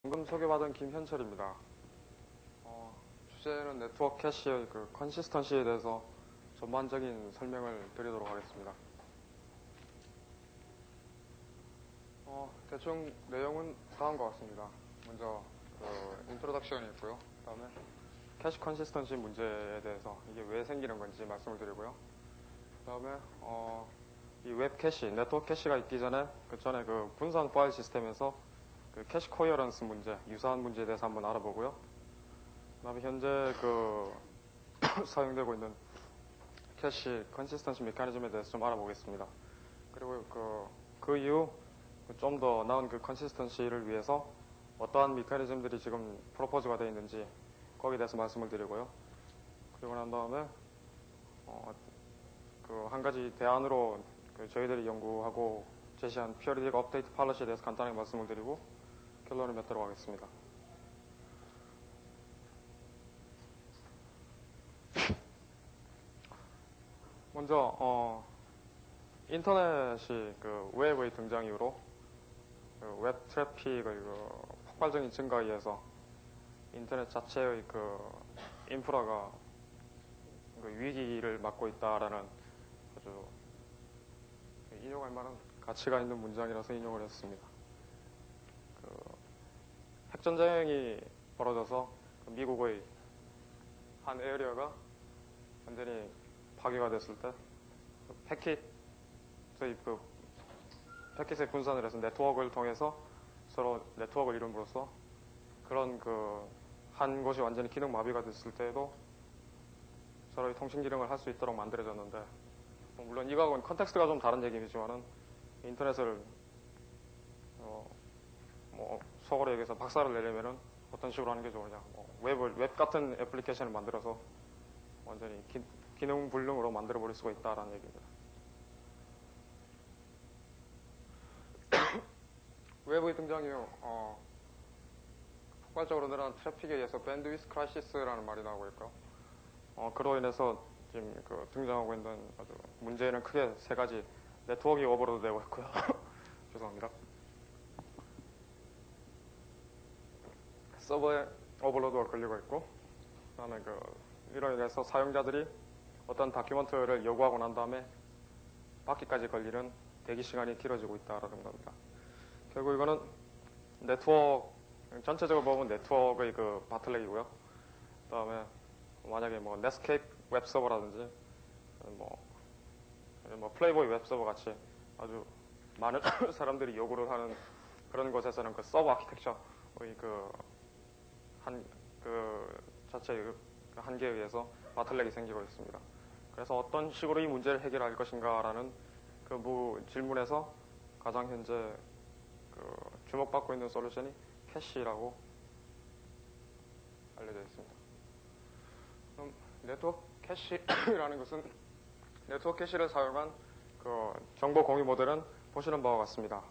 방금 소개받은 김현철입니다. 주제는 네트워크 캐시의 컨시스턴시에 대해서 전반적인 설명을 드리도록 하겠습니다. 대충 내용은 다음과 같습니다. 먼저 인트로덕션이 있고요. 그 다음에 캐시 컨시스턴시 문제에 대해서 이게 왜 생기는 건지 말씀을 드리고요. 그 다음에 이 웹 캐시, 네트워크 캐시가 있기 전에 그 분산 파일 시스템에서 그 캐시 코어런스 문제, 유사한 문제에 대해서 한번 알아보고요. 그 다음에 현재 사용되고 있는 캐시 컨시스턴시 메커니즘에 대해서 좀 알아보겠습니다. 그리고 그 이후 좀 더 나은 그 컨시스턴시를 위해서 어떠한 메커니즘들이 지금 프로포즈가 되어 있는지 거기에 대해서 말씀을 드리고요. 그리고 난 다음에 한 가지 대안으로 저희들이 연구하고 제시한 피어리딕 업데이트 팔러시에 대해서 간단하게 말씀을 드리고 결론을 맺도록 하겠습니다. 먼저 인터넷이 웹의 등장 이후로 웹 트래픽의 폭발적인 증가에 의해서 인터넷 자체의 인프라가 위기를 맞고 있다라는 아주 인용할 만한 가치가 있는 문장이라서 인용을 했습니다. 핵전쟁이 벌어져서 미국의 한 에어리어가 완전히 파괴가 됐을 때 패킷의 분산을 해서 네트워크를 통해서 서로 네트워크를 이룸으로써 그런 한 곳이 완전히 기능 마비가 됐을 때에도 서로의 통신 기능을 할 수 있도록 만들어졌는데, 물론 이거하고는 컨텍스트가 좀 다른 얘기이지만은 인터넷을 속어로 얘기해서 박살을 내려면은 어떤 식으로 하는 게 좋으냐, 웹 같은 애플리케이션을 만들어서 완전히 기능 불능으로 만들어 버릴 수가 있다라는 얘기입니다. 웹의 등장 이후 폭발적으로 늘어난 트래픽에 의해서 밴드위스 크라이시스라는 말이 나오고 있고, 그로 인해서 지금 등장하고 있는 아주 문제는 크게 세 가지. 네트워크가 오버로드 되고 있고요. 죄송합니다. 서버에 오버로드가 걸리고 있고, 그다음에 이로 인해서 사용자들이 어떤 다큐멘트를 요구하고 난 다음에 받기까지 걸리는 대기 시간이 길어지고 있다라는 겁니다. 결국 이거는 네트워크, 전체적으로 보면 네트워크의 바틀렉이고요. 그 다음에 만약에 넷스케이프 웹서버라든지 플레이보이 웹서버 같이 아주 많은 사람들이 요구를 하는 그런 곳에서는 서버 아키텍처의 자체의 한계에 의해서 바틀렉이 생기고 있습니다. 그래서 어떤 식으로 이 문제를 해결할 것인가라는 질문에서 가장 현재 주목받고 있는 솔루션이 캐시라고 알려져 있습니다. 그럼 네트워크 캐시라는 것은 네트워크 캐시를 사용한 정보 공유 모델은 보시는 바와 같습니다.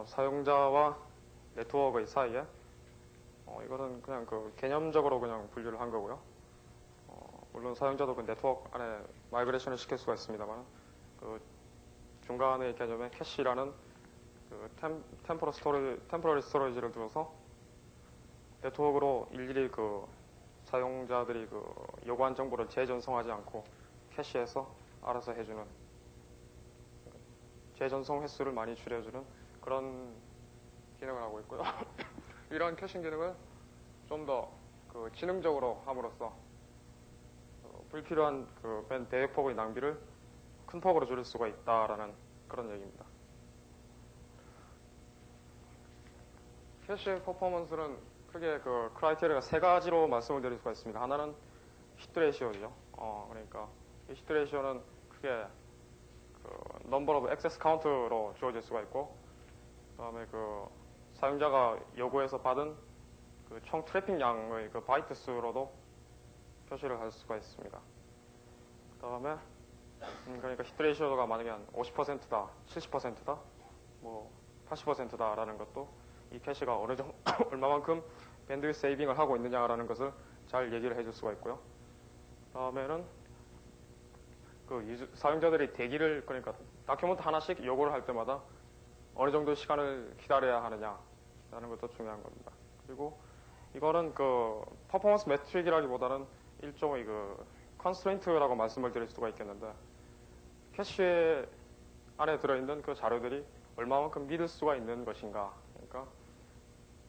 사용자와 네트워크의 사이에 이거는 그냥 개념적으로 그냥 분류를 한 거고요. 물론 사용자도 네트워크 안에 마이그레이션을 시킬 수가 있습니다만 중간의 개념에 캐시라는 템포러리 스토리지를 두어서 네트워크로 일일이 사용자들이 요구한 정보를 재전송하지 않고 캐시해서 알아서 해주는, 재전송 횟수를 많이 줄여주는 그런 기능을 하고 있고요. 이러한 캐싱 기능을 좀 더 지능적으로 함으로써 불필요한 대역폭의 낭비를 큰 폭으로 줄일 수가 있다라는 그런 얘기입니다. 캐시 퍼포먼스는 크게 크라이테리아가 세 가지로 말씀을 드릴 수가 있습니다. 하나는 히트 레이시오죠. 그러니까 이 히트 레이시오는 크게 넘버 오브 액세스 카운트로 주어질 수가 있고, 그다음에 사용자가 요구해서 받은 총 트래픽 양의 바이트 수로도 표시를 할 수가 있습니다. 그다음에 그러니까 히트 레이시오가 만약에 한 50%다, 70%다, 80%다라는 것도 이 캐시가 얼마만큼 밴드위스 세이빙을 하고 있느냐라는 것을 잘 얘기를 해줄 수가 있고요. 다음에는 사용자들이 대기를, 그러니까 다큐멘트 하나씩 요구를 할 때마다 어느 정도 시간을 기다려야 하느냐, 라는 것도 중요한 겁니다. 그리고 이거는 그 퍼포먼스 매트릭이라기보다는 일종의 그 컨스트레인트라고 말씀을 드릴 수가 있겠는데, 캐시 안에 들어있는 그 자료들이 얼마만큼 믿을 수가 있는 것인가. 그러니까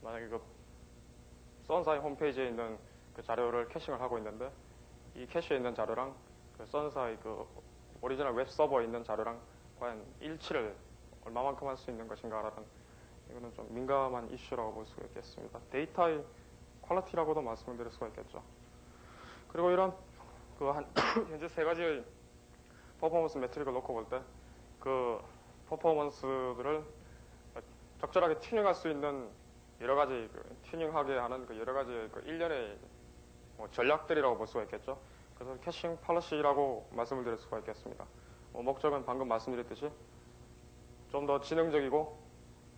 만약에 그 선사의 홈페이지에 있는 그 자료를 캐싱을 하고 있는데, 이 캐시에 있는 자료랑 그 선사의 그 오리지널 웹 서버에 있는 자료랑 과연 일치를 얼마만큼 할 수 있는 것인가라는, 이거는 좀 민감한 이슈라고 볼 수가 있겠습니다. 데이터의 퀄리티라고도 말씀을 드릴 수가 있겠죠. 그리고 이런 그 현재 세 가지의 퍼포먼스 매트릭을 놓고 볼 때 그 퍼포먼스들을 적절하게 튜닝할 수 있는 여러 가지 그 튜닝하게 하는 그 여러 가지 그 일련의 뭐 전략들이라고 볼 수가 있겠죠. 그래서 캐싱 팔러시라고 말씀을 드릴 수가 있겠습니다. 목적은 방금 말씀드렸듯이 좀 더 지능적이고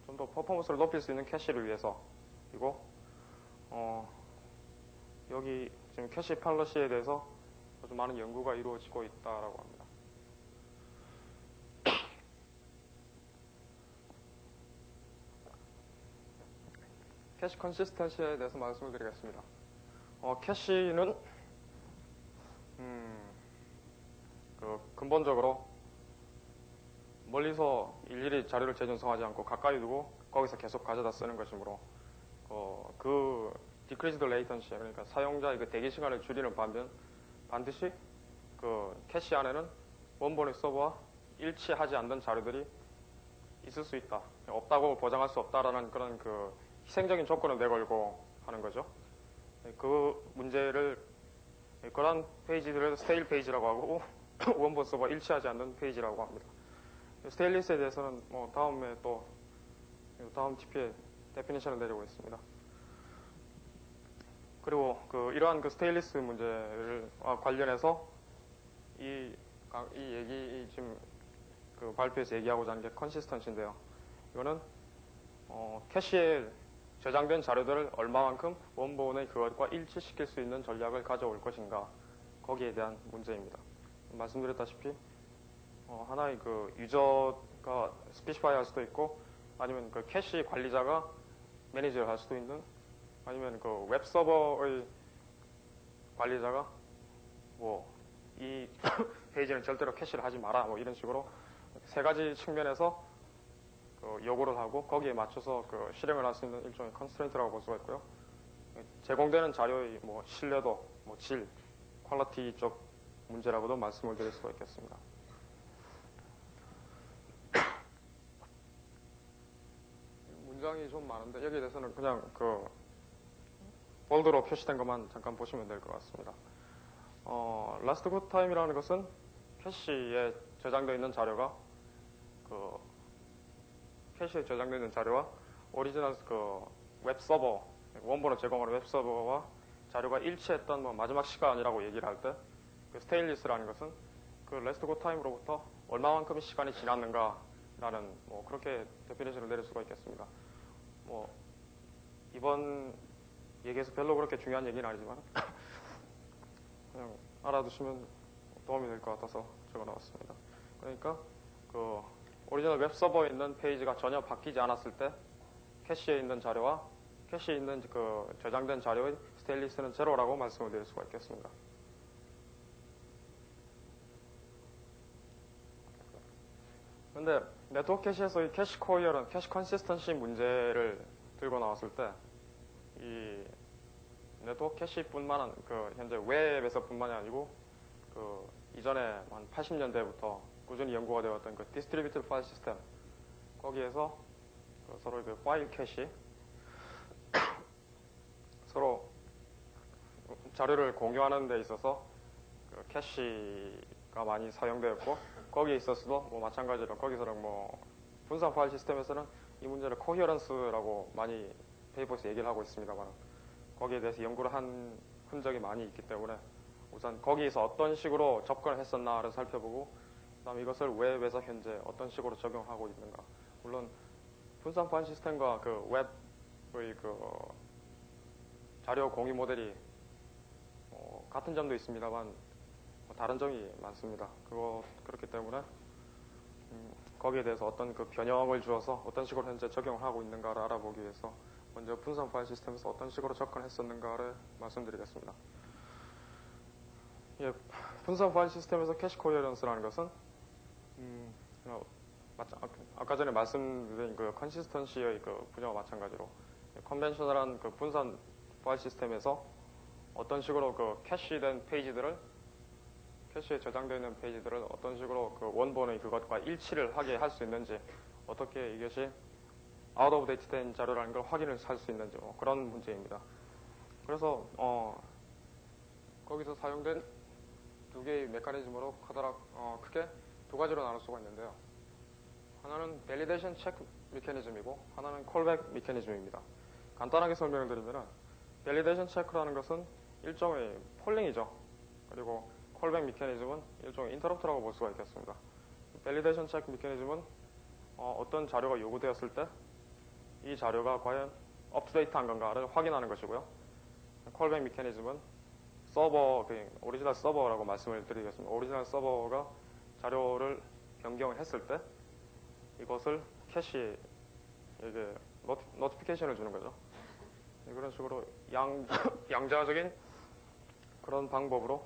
좀 더 퍼포먼스를 높일 수 있는 캐시를 위해서이고, 여기 지금 캐시 팔러시에 대해서 아주 많은 연구가 이루어지고 있다라고 합니다. 캐시 컨시스턴시에 대해서 말씀을 드리겠습니다. 캐시는 그 근본적으로 멀리서 일일이 자료를 재전송하지 않고 가까이 두고 거기서 계속 가져다 쓰는 것이므로 그 decreased latency, 그러니까 사용자의 그 대기 시간을 줄이는 반면 반드시 그 캐시 안에는 원본의 서버와 일치하지 않는 자료들이 있을 수 있다. 없다고 보장할 수 없다라는 그런 그 희생적인 조건을 내걸고 하는 거죠. 그 문제를 그런 페이지들을 스테일 페이지라고 하고 원본 서버와 일치하지 않는 페이지라고 합니다. 스테일리스에 대해서는 뭐 다음에 또 다음 TP에 데피니션을 내리고 있습니다. 그리고 이러한 그 스테일리스 문제를 관련해서 이 얘기 지금 그 발표에서 얘기하고자 하는 게 컨시스턴시인데요. 이거는 캐시에 저장된 자료들을 얼마만큼 원본의 그것과 일치시킬 수 있는 전략을 가져올 것인가, 거기에 대한 문제입니다. 말씀드렸다시피 하나의 그 유저가 스피시파이 할 수도 있고, 아니면 그 캐시 관리자가 매니저를 할 수도 있는, 아니면 그 웹 서버의 관리자가 뭐 이 페이지는 절대로 캐시를 하지 마라, 뭐 이런 식으로 세 가지 측면에서 요구를 하고 거기에 맞춰서 실행을 할 수 있는 일종의 컨스트레인트라고 볼 수가 있고요. 제공되는 자료의 뭐 신뢰도, 뭐 질, 퀄리티 쪽 문제라고도 말씀을 드릴 수가 있겠습니다. 문장이 좀 많은데 여기에 대해서는 그냥 볼드로 표시된 것만 잠깐 보시면 될 것 같습니다. last good time이라는 것은 캐시에 저장되어 있는 자료가 캐시에 저장되어 있는 자료와 오리지널 웹 서버, 원본을 제공하는 웹 서버와 자료가 일치했던 뭐 마지막 시간이라고 얘기를 할 때, 스테인리스라는 것은 last good time로부터 얼마만큼의 시간이 지났는가라는 뭐 그렇게 데피니션을 내릴 수가 있겠습니다. 뭐 이번 얘기에서 별로 그렇게 중요한 얘기는 아니지만 그냥 알아두시면 도움이 될 것 같아서 적어놨습니다. 그러니까 오리지널 웹 서버에 있는 페이지가 전혀 바뀌지 않았을 때 캐시에 있는 자료와 캐시에 있는 저장된 자료의 스테일리스는 제로라고 말씀을 드릴 수가 있겠습니다. 근데 네트워크 캐시에서 이 캐시 코어런, 캐시 컨시스턴시 문제를 들고 나왔을 때 이 네트워크 캐시뿐만 현재 웹에서뿐만이 아니고 이전에 한 80년대부터 꾸준히 연구가 되었던 디스트리뷰티드 파일 시스템, 거기에서 서로 파일 캐시, 서로 자료를 공유하는 데 있어서 캐시가 많이 사용되었고, 거기에 있어서도 뭐 마찬가지로 거기서는 뭐 분산 파일 시스템에서는 이 문제를 코히어런스라고 많이 페이퍼에서 얘기를 하고 있습니다만, 거기에 대해서 연구를 한 흔적이 많이 있기 때문에 우선 거기에서 어떤 식으로 접근을 했었나를 살펴보고, 그다음에 이것을 웹에서 현재 어떤 식으로 적용하고 있는가. 물론 분산 파일 시스템과 웹의 자료 공유 모델이 같은 점도 있습니다만 다른 점이 많습니다. 그렇기 때문에 거기에 대해서 어떤 변형을 주어서 어떤 식으로 현재 적용을 하고 있는가를 알아보기 위해서 먼저 분산 파일 시스템에서 어떤 식으로 접근했었는가를 말씀드리겠습니다. 예, 분산 파일 시스템에서 캐시 코헤런스라는 것은 아까 전에 말씀드린 그 컨시스턴시의 그 분야와 마찬가지로 컨벤셔널한 그 분산 파일 시스템에서 어떤 식으로 그 캐시된 페이지들을 캐시에 저장되어 있는 페이지들을 어떤 식으로 그 원본의 그것과 일치를 하게 할 수 있는지, 어떻게 이것이 out of date 된 자료라는 걸 확인을 할 수 있는지, 그런 문제입니다. 그래서 거기서 사용된 두 개의 메커니즘으로 크게 두 가지로 나눌 수가 있는데요. 하나는 밸리데이션 체크 메커니즘이고 하나는 콜백 메커니즘입니다. 간단하게 설명을 드리면 밸리데이션 체크라는 것은 일종의 폴링이죠. 그리고 콜백 메커니즘은 일종의 인터럽트라고 볼 수가 있겠습니다. 밸리데이션 체크 메커니즘은 어떤 자료가 요구되었을 때 이 자료가 과연 업투데이트한 건가를 확인하는 것이고요. 콜백 메커니즘은 오리지널 서버라고 말씀을 드리겠습니다. 오리지널 서버가 자료를 변경을 했을 때 이것을 캐시에 노티피케이션을 주는 거죠. 그런 식으로 양자적인 그런 방법으로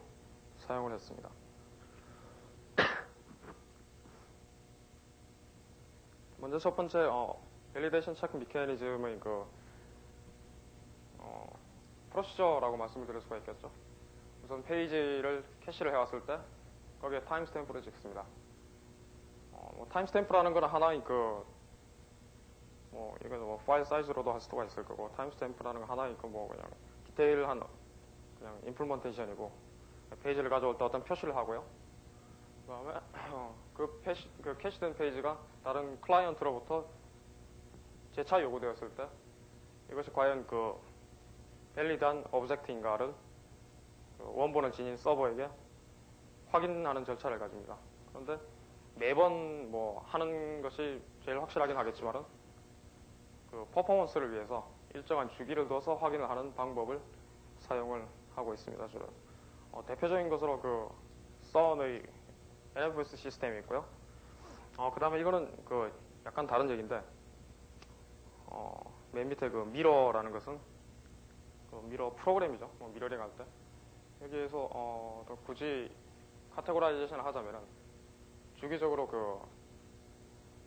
사용을 했습니다. 먼저 첫 번째 밸리데이션 체크 메커니즘의 프로시저라고 말씀을 드릴 수가 있겠죠. 우선 페이지를 캐시를 해왔을 때 거기에 타임스탬프를 찍습니다. 타임스탬프라는 건 하나의 이건 파일 사이즈로도 할 수가 있을 거고, 타임스탬프라는 건 하나의 그냥 디테일한 그냥 임플먼테이션이고, 페이지를 가져올 때 어떤 표시를 하고요. 그 다음에 그 캐시된 페이지가 다른 클라이언트로부터 재차 요구되었을 때 이것이 과연 밸리드한 오브젝트인가를 원본을 지닌 서버에게 확인하는 절차를 가집니다. 그런데 매번 하는 것이 제일 확실하긴 하겠지만은 그 퍼포먼스를 위해서 일정한 주기를 둬서 확인을 하는 방법을 사용을 하고 있습니다. 주로 대표적인 것으로 썬의 NFS 시스템이 있고요. 그 다음에 이거는 약간 다른 얘기인데 맨 밑에 미러라는 것은 미러 프로그램이죠. 미러링 할 때 여기에서 더 굳이 카테고라이제이션을 하자면은 주기적으로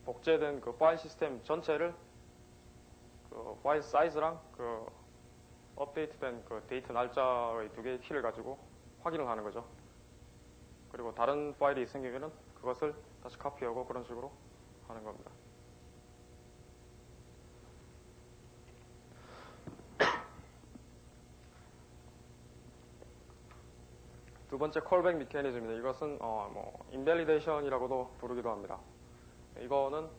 복제된 파일 시스템 전체를 파일 사이즈랑 업데이트된 데이트 날짜의 두 개의 키를 가지고 확인을 하는 거죠. 그리고 다른 파일이 생기면은 그것을 다시 카피하고 그런 식으로 하는 겁니다. 두 번째 콜백 메커니즘입니다. 이것은 인밸리데이션이라고도 부르기도 합니다. 이거는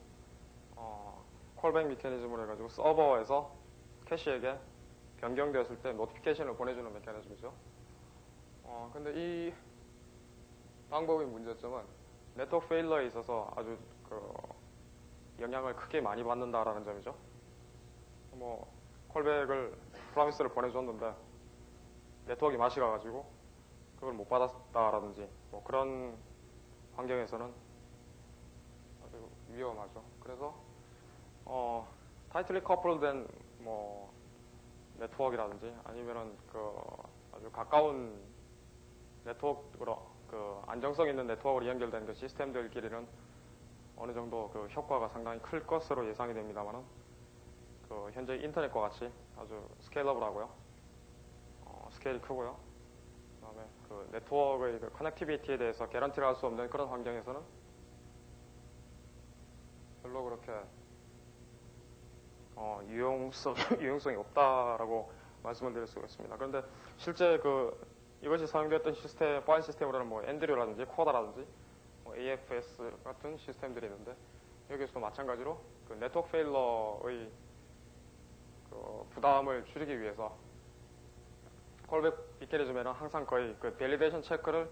콜백 메커니즘으로 해가지고 서버에서 캐시에게 변경되었을 때 노티피케이션을 보내주는 메커니즘이죠. 근데 이 방법의 문제점은 네트워크 페일러에 있어서 아주 영향을 크게 많이 받는다라는 점이죠. 콜백을 프로미스를 보내줬는데 네트워크가 맛이 가가지고 그걸 못 받았다라든지 그런 환경에서는 아주 위험하죠. 그래서 타이틀리 커플된 네트워크라든지 아니면은 아주 가까운 네트워크로 안정성 있는 네트워크로 연결된 시스템들끼리는 어느 정도 효과가 상당히 클 것으로 예상이 됩니다만은 현재 인터넷과 같이 아주 스케일러블하고요. 스케일이 크고요. 그다음에 네트워크의 커넥티비티에 대해서 개런티를 할 수 없는 그런 환경에서는 별로 그렇게 유용성이 없다라고 말씀을 드릴 수가 있습니다. 그런데 실제 이것이 사용되었던 파일 시스템으로는 엔드류라든지 코다라든지 AFS 같은 시스템들이 있는데 여기서도 마찬가지로 네트워크 페일러의 부담을 줄이기 위해서 콜백 메커니즘에는 항상 거의 밸리데이션 체크를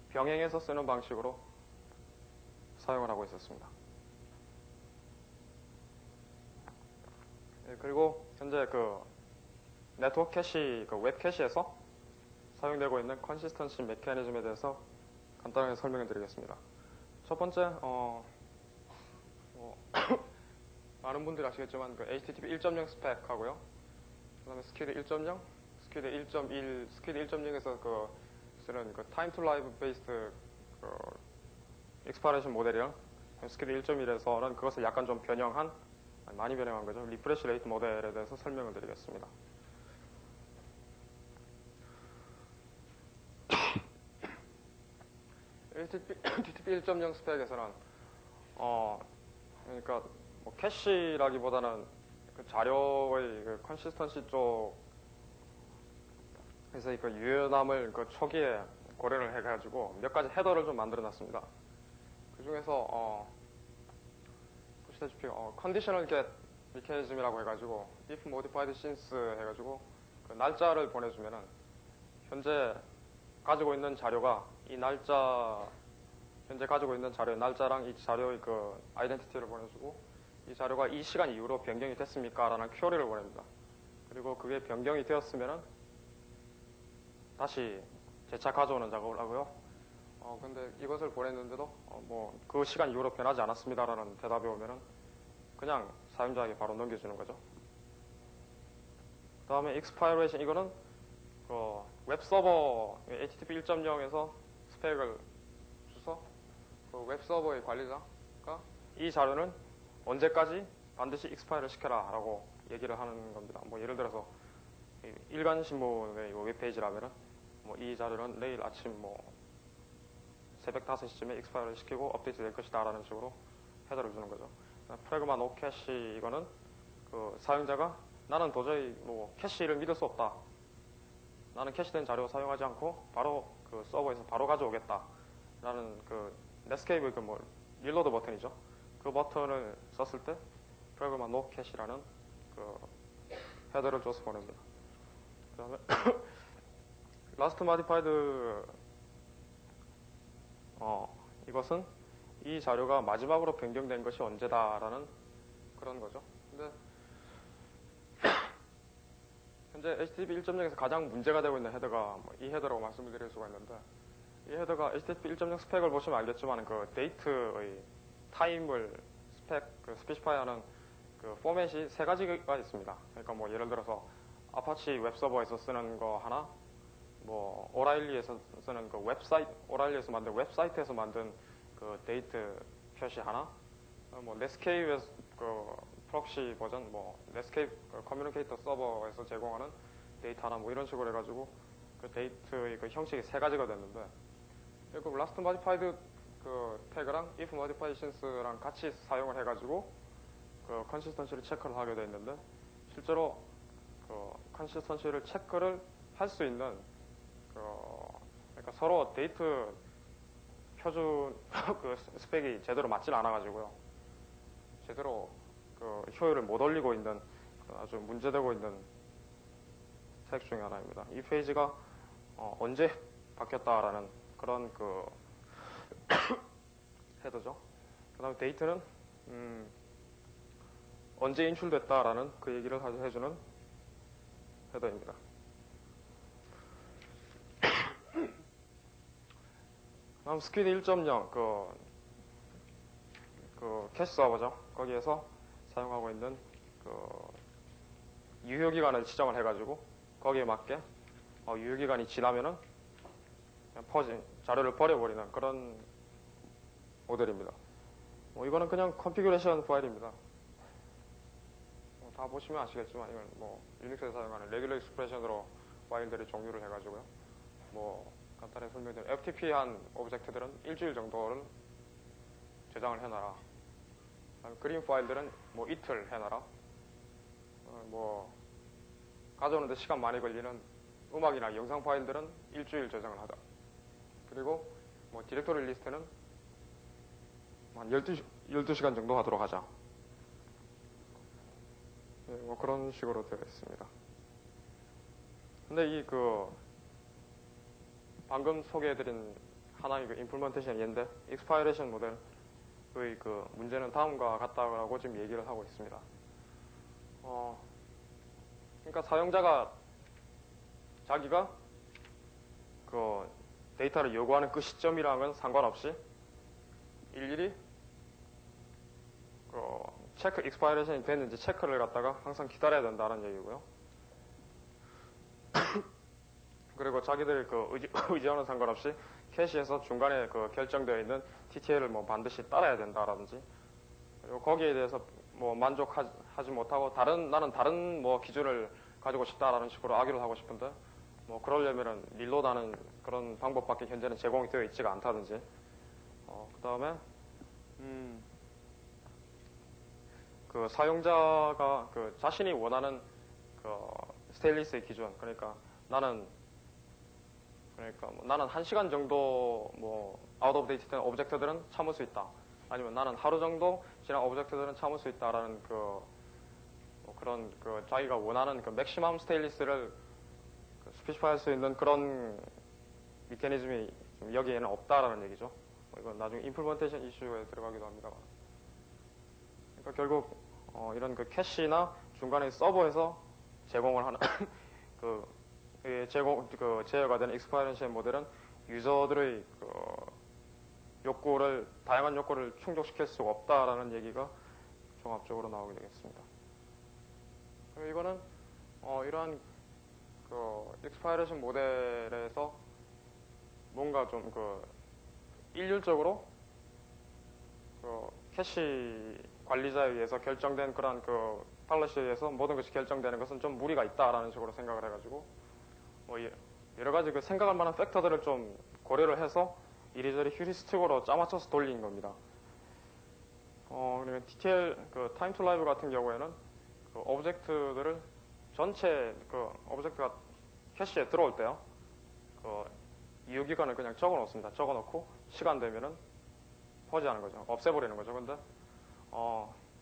병행해서 쓰는 방식으로 사용을 하고 있었습니다. 그리고 현재 네트워크 캐시, 웹 캐시에서 사용되고 있는 컨시스턴시 메커니즘에 대해서 간단하게 설명을 드리겠습니다. 첫 번째, 많은 분들이 아시겠지만 그 HTTP 1.0 스펙하고요. 그다음에 스키드 1.0, 스키드 1.1, 스키드 1.0에서 그 쓰는 그 time to live based 그 exploration 모델이랑 스키드 1.1에서는 그것을 약간 좀 변형한, 많이 변형한 거죠. 리프레시 레이트 모델에 대해서 설명을 드리겠습니다. HTTP 1.0 스펙에서는 그러니까 뭐 캐시라기보다는 그 자료의 그 컨시스턴시 쪽에서 그 유연함을 그 초기에 고려를 해가지고 몇 가지 헤더를 좀 만들어 놨습니다. 그 중에서 보시다시피 conditional get mechanism이라고 해가지고 if modified since 해가지고 그 날짜를 보내주면은 현재 가지고 있는 자료가 이 날짜, 현재 가지고 있는 자료의 날짜랑 이 자료의 그 아이덴티티를 보내주고 이 자료가 이 시간 이후로 변경이 됐습니까? 라는 퀘리를 보냅니다. 그리고 그게 변경이 되었으면은 다시 재차 가져오는 작업을 하고요. 근데 이것을 보냈는데도 뭐 그 시간 이후로 변하지 않았습니다라는 대답이 오면은 그냥 사용자에게 바로 넘겨주는 거죠. 그 다음에 expiration, 이거는 그 웹서버 HTTP 1.0에서 스펙을 주서 그 웹서버의 관리자가 이 자료는 언제까지 반드시 익스파이어를 시켜라 라고 얘기를 하는 겁니다. 뭐 예를 들어서 일간신문의 웹페이지라면은 뭐 이 자료는 내일 아침 뭐 새벽 5시쯤에 익스파이어를 시키고 업데이트 될 것이다 라는 식으로 헤더를 주는 거죠. 프래그마 노 캐시, 이거는 그 사용자가 나는 도저히 뭐 캐시를 믿을 수 없다, 나는 캐시된 자료 사용하지 않고 바로 그 서버에서 바로 가져오겠다 라는 그 넷스케이프의 그 뭐 릴로드 버튼이죠. 그 버튼을 썼을 때 프래그마 노 캐시라는 그 헤더를 줘서 보냅니다. 그 다음에 라스트 마디파이드, 이것은 이 자료가 마지막으로 변경된 것이 언제다라는 그런 거죠. 근데 현재 HTTP 1.0에서 가장 문제가 되고 있는 헤더가 이 헤더라고 말씀을 드릴 수가 있는데, 이 헤더가 HTTP 1.0 스펙을 보시면 알겠지만 그 데이트의 타임을 그 스페시파이하는 그 포맷이 세 가지가 있습니다. 그러니까 뭐 예를 들어서 아파치 웹서버에서 쓰는 거 하나, 뭐 오라일리에서 쓰는 그 웹사이트, 오라일리에서 만든 웹사이트에서 만든 그 데이트 표시 하나, 뭐 넷스케이프에서 그 프록시 버전, 뭐 넷스케이프 그 커뮤니케이터 서버에서 제공하는 데이터 하나, 뭐 이런 식으로 해가지고 그 데이트의 그 형식이 세 가지가 됐는데, 그 last modified 그 태그랑 if modified since랑 같이 사용을 해가지고 그 컨시스턴시를 체크를 하게 돼 있는데, 실제로 그 컨시스턴시를 체크를 할 수 있는 그러니까 서로 데이트 표준 그 스펙이 제대로 맞질 않아가지고요, 제대로 그 효율을 못 올리고 있는 아주 문제되고 있는 색 중에 하나입니다. 이 페이지가 언제 바뀌었다라는 그런 그 헤더죠. 그 다음에 데이트는 언제 인출됐다라는 그 얘기를 해주는 헤더입니다. 다음 스퀴드 1.0 그 캐시 서버죠. 거기에서 사용하고 있는 그 유효기간을 지정을 해가지고 거기에 맞게 유효기간이 지나면은 그냥 자료를 버려버리는 그런 모델입니다. 이거는 그냥 컨피규레이션 파일입니다. 다 보시면 아시겠지만 이건 뭐 유닉스에 사용하는 레귤러 익스프레션으로 파일들의 종류를 해가지고요. 뭐 간단히 설명드리면 FTP 한 오브젝트들은 일주일 정도를 저장을 해놔라. 그림 파일들은 뭐 이틀 해놔라. 뭐 가져오는데 시간 많이 걸리는 음악이나 영상 파일들은 일주일 저장을 하자. 그리고 뭐 디렉토리 리스트는 한 12시간 정도 하도록 하자. 네, 뭐 그런 식으로 되어 있습니다. 근데 이 방금 소개해드린 하나의 그 임플멘테이션 얘인데, 익스파이레이션 모델의 그 문제는 다음과 같다고 지금 얘기를 하고 있습니다. 그러니까 사용자가 자기가 그 데이터를 요구하는 그 시점이랑은 상관없이 일일이 체크 익스파이레이션이 됐는지 체크를 갖다가 항상 기다려야 된다는 얘기고요. 그리고 자기들이 그 의지와는 상관없이 캐시에서 중간에 그 결정되어 있는 TTL을 뭐 반드시 따라야 된다라든지, 그리고 거기에 대해서 뭐 만족하지 못하고 나는 다른 뭐 기준을 가지고 싶다라는 식으로 아기를 하고 싶은데, 뭐 그러려면은 릴로드하는 그런 방법밖에 현재는 제공이 되어 있지가 않다든지, 그 다음에 그 사용자가 그 자신이 원하는 그 스테인리스의 기준, 그러니까 나는 1시간 정도 뭐 아웃 오브 데이트 된 오브젝트들은 참을 수 있다. 아니면 나는 하루 정도 지난 오브젝트들은 참을 수 있다라는 그런 자기가 원하는 그 맥시멈 스테인리스를 스페시파이 할 수 있는 그런 미케니즘이 여기에는 없다라는 얘기죠. 이건 나중에 임플리먼테이션 이슈에 들어가기도 합니다. 그러니까 결국 이런 그 캐시나 중간에 서버에서 제공을 하는 제어가 되는 익스파이런셜 모델은 유저들의 다양한 욕구를 충족시킬 수가 없다라는 얘기가 종합적으로 나오게 되겠습니다. 그리고 이거는 이러한 익스파이레이션 모델에서 뭔가 좀 일률적으로 캐시 관리자에 의해서 결정된 그런 팔러시에 의해서 모든 것이 결정되는 것은 좀 무리가 있다라는 식으로 생각을 해가지고 뭐 여러 가지 생각할 만한 팩터들을 좀 고려를 해서 이리저리 휴리스틱으로 짜맞춰서 돌린 겁니다. 그리고 TTL 타임 투 라이브 같은 경우에는 오브젝트들을 전체 오브젝트가 캐시에 들어올 때요. 이유기간을 그냥 적어 놓습니다. 적어 놓고 시간 되면은 퍼지하는 거죠. 없애버리는 거죠. 근데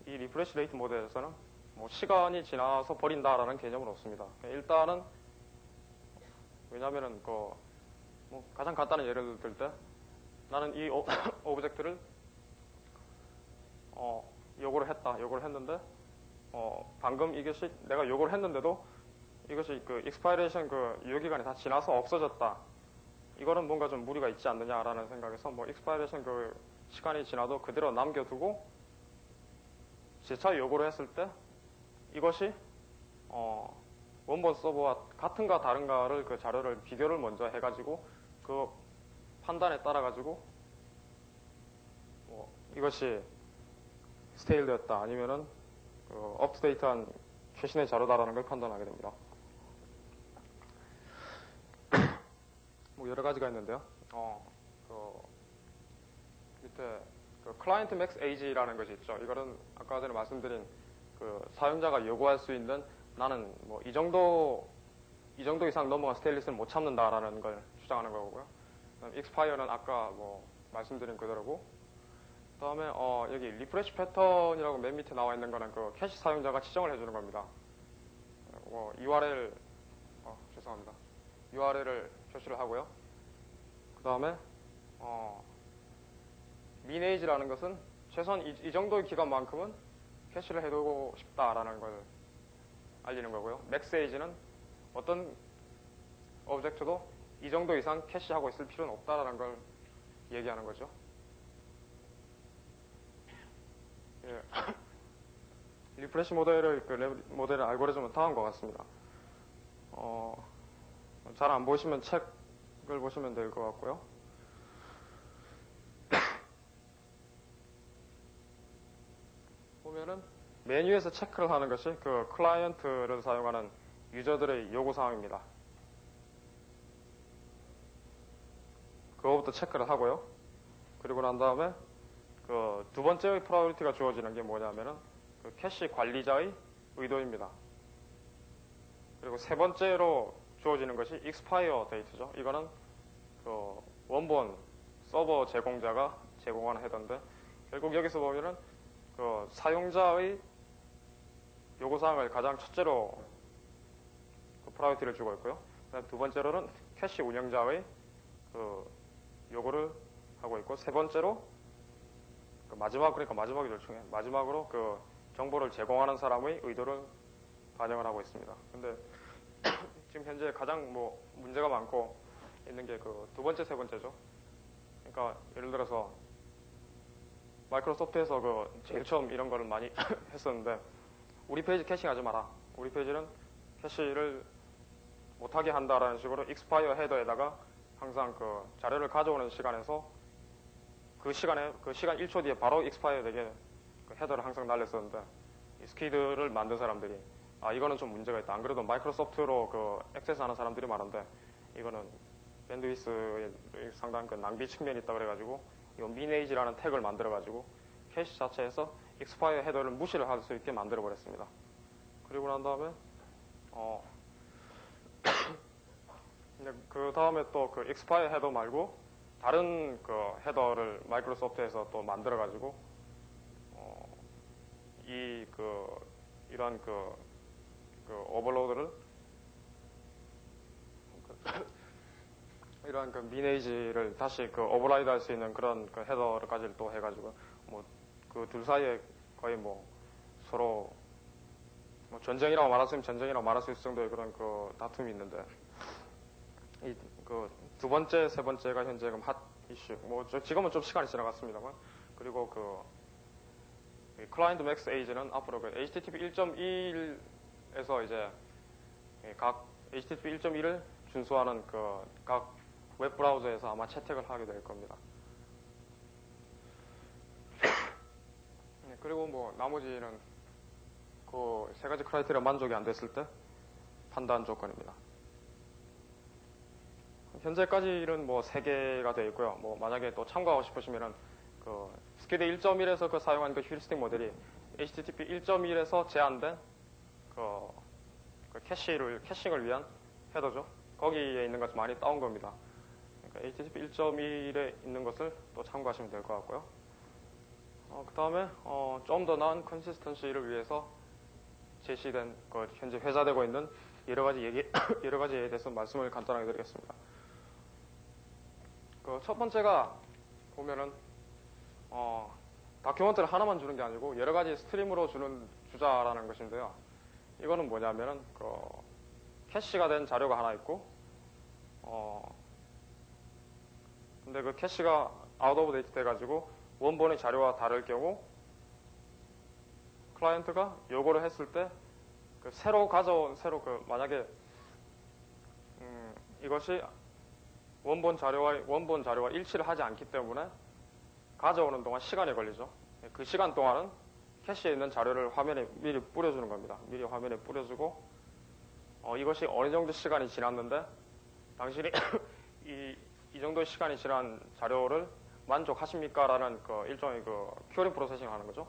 이 리프레시 레이트 모델에서는 뭐 시간이 지나서 버린다라는 개념은 없습니다. 일단은 왜냐면은 뭐 가장 간단한 예를 들 때 나는 이 오브젝트를 요구를 했는데 방금 이것이 내가 요구를 했는데도 이것이 익스파이레이션 유효기간이 다 지나서 없어졌다. 이거는 뭔가 좀 무리가 있지 않느냐라는 생각에서 뭐 익스파이레이션 시간이 지나도 그대로 남겨두고 재차 요구를 했을 때 이것이 원본 서버와 같은가 다른가를 자료를 비교를 먼저 해가지고 그 판단에 따라가지고 이것이 스테일 되었다 아니면은 업투데이트한 최신의 자료다라는 걸 판단하게 됩니다. 뭐 여러 가지가 있는데요. 밑에 클라이언트 맥스 에이지라는 것이 있죠. 이거는 아까 전에 말씀드린 사용자가 요구할 수 있는 나는 뭐 이 정도 이상 넘어간 스테인리스는 못 참는다라는 걸 주장하는 거고요. 익스파이어는 아까 뭐 말씀드린 그대로고, 그다음에 여기 리프레시 패턴이라고 맨 밑에 나와 있는 거는 캐시 사용자가 지정을 해주는 겁니다. 죄송합니다. URL을 표시를 하고요. 그다음에 미네이지라는 것은 최소한 이 정도의 기간만큼은 캐시를 해두고 싶다라는 걸 알리는 거고요. 맥스에이지는 어떤 오브젝트도 이 정도 이상 캐시하고 있을 필요는 없다라는 걸 얘기하는 거죠. 예. 리프레시 모델의 알고리즘은 다음과 같습니다. 잘 안 보시면 책을 보시면 될 것 같고요. 보면은 메뉴에서 체크를 하는 것이 클라이언트를 사용하는 유저들의 요구사항입니다. 그거부터 체크를 하고요. 그리고 난 다음에 두 번째의 프라이오리티가 주어지는 게 뭐냐면은 캐시 관리자의 의도입니다. 그리고 세 번째로 주어지는 것이 익스파이어 데이트죠. 이거는 원본 서버 제공자가 제공하는 헤더인데, 결국 여기서 보면은 사용자의 요구사항을 가장 첫째로 프라이오리티를 주고 있고요. 두 번째로는 캐시 운영자의 요구를 하고 있고, 세 번째로 마지막이 제일 중요해요. 마지막으로 정보를 제공하는 사람의 의도를 반영을 하고 있습니다. 근데 지금 현재 가장 문제가 많고 있는 게 두 번째, 세 번째죠. 그러니까 예를 들어서 마이크로소프트에서 그 제일 처음 이런 거를 많이 했었는데, 우리 페이지 캐싱하지 마라. 우리 페이지는 캐시를 못하게 한다라는 식으로 익스파이어 헤더에다가 항상 그 자료를 가져오는 시간에서 그 시간 1초 뒤에 바로 익스파이어 되게 그 헤더를 항상 날렸었는데, 이 스키드를 만든 사람들이 이거는 좀 문제가 있다. 안 그래도 마이크로소프트로 그 액세스 하는 사람들이 많은데 이거는 밴드위스에 상당한 그 낭비 측면이 있다 그래가지고 이거 미네이지라는 태그를 만들어가지고 캐시 자체에서 익스파이어 헤더를 무시를 할 수 있게 만들어 버렸습니다. 그리고 난 다음에 그 다음에 또 그 익스파이어 헤더 말고 다른 그 헤더를 마이크로소프트에서 또 만들어가지고 이런 오버로드를 이러한 그 미네이지를 다시 그 오버라이드 할 수 있는 그런 그 헤더까지 또 해가지고 뭐 그 둘 사이에 거의 뭐 서로 뭐 전쟁이라고 말할 수 있으면 전쟁이라고 말할 수 있을 정도의 그런 그 다툼이 있는데, 이 그 두 번째, 세 번째가 현재 지금 핫 이슈. 뭐 지금은 좀 시간이 지나갔습니다만, 그리고 그 클라이언트 맥스 에이지는 앞으로 그 HTTP 1.1에서 이제 각 HTTP 1.1을 준수하는 그 각 웹브라우저에서 아마 채택을 하게 될 겁니다. 그리고 뭐 나머지는 그 세 가지 크라이테리아 만족이 안 됐을 때 판단 조건입니다. 현재까지는 뭐 3개가 되어 있고요. 뭐 만약에 또 참고하고 싶으시면은 그 스키드 1.1에서 그 사용한 그 휴리스틱 모델이 HTTP 1.1에서 제한된 그 캐싱을 위한 헤더죠. 거기에 있는 것을 많이 따온 겁니다. 그러니까 HTTP 1.1에 있는 것을 또 참고하시면 될 것 같고요. 그 다음에 좀 더 나은 컨시스턴시를 위해서 제시된 현재 회자되고 있는 여러 가지에 대해서 말씀을 간단하게 드리겠습니다. 그 첫 번째가 보면은 다큐멘트를 하나만 주는 게 아니고 여러 가지 스트림으로 주자라는 것인데요. 이거는 뭐냐면은 캐시가 된 자료가 하나 있고 근데 그 캐시가 아웃 오브 데이트 돼가지고 원본의 자료와 다를 경우 클라이언트가 요구를 했을 때 그 만약에 이것이 원본 자료와 일치를 하지 않기 때문에 가져오는 동안 시간이 걸리죠. 그 시간 동안은 캐시에 있는 자료를 화면에 미리 뿌려주는 겁니다. 미리 화면에 뿌려주고 이것이 어느 정도 시간이 지났는데 당신이 이 정도의 시간이 지난 자료를 만족하십니까? 라는 일종의 큐어링 프로세싱을 하는 거죠.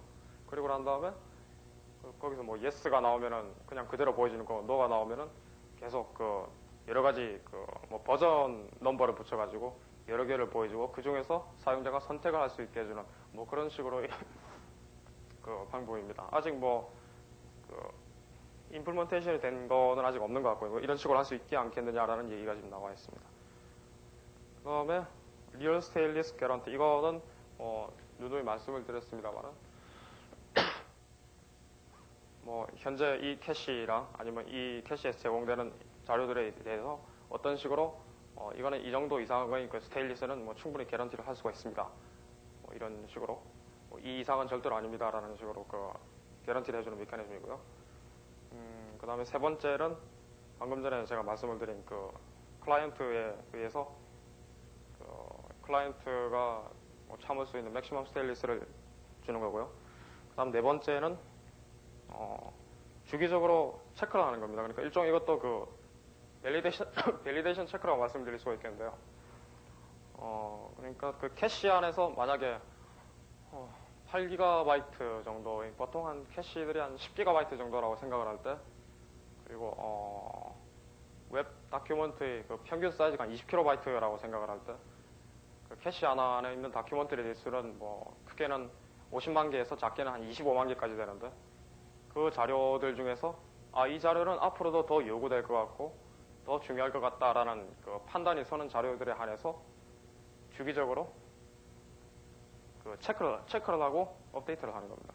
그리고 난 다음에 거기서 뭐 yes가 나오면은 그냥 그대로 보여지는 거고 no가 나오면은 계속 여러 가지 뭐 버전 넘버를 붙여가지고 여러 개를 보여주고 그 중에서 사용자가 선택을 할 수 있게 해주는 뭐 그런 식으로 그 방법입니다. 아직 임플리먼테이션이 된 거는 아직 없는 것 같고요. 이런 식으로 할 수 있게 않겠느냐라는 얘기가 지금 나와 있습니다. 그 다음에 리얼 스테인리스 개런티 이거는 누누이 말씀을 드렸습니다만은 뭐 현재 이 캐시랑 아니면 이 캐시에서 제공되는 자료들에 대해서 어떤 식으로 이거는 이 정도 이상의 그 스테인리스는 뭐 충분히 개런티를 할 수가 있습니다. 뭐 이런 식으로 이 이상은 절대로 아닙니다라는 식으로 개런티를 해주는 메커니즘이고요. 그 다음에 세 번째는 방금 전에 제가 말씀을 드린 클라이언트에 의해서 클라이언트가 참을 수 있는 맥시멈 스테인리스를 주는 거고요. 그 다음 네 번째는 주기적으로 체크를 하는 겁니다. 그러니까 일종의 이것도 밸리데이션 체크라고 말씀드릴 수가 있겠는데요. 그러니까 그 캐시 안에서 만약에 8GB 정도, 보통 한 캐시들이 한 10GB 정도라고 생각을 할 때, 그리고 웹 다큐먼트의 평균 사이즈가 한 20KB라고 생각을 할 때, 그 캐시 안에 있는 다큐먼트의 대수는 뭐 크게는 50만 개에서 작게는 한 25만 개까지 되는데, 그 자료들 중에서 이 자료는 앞으로도 더 요구될 것 같고 더 중요할 것 같다라는 판단이 서는 자료들에 한해서 주기적으로 체크를 하고 업데이트를 하는 겁니다.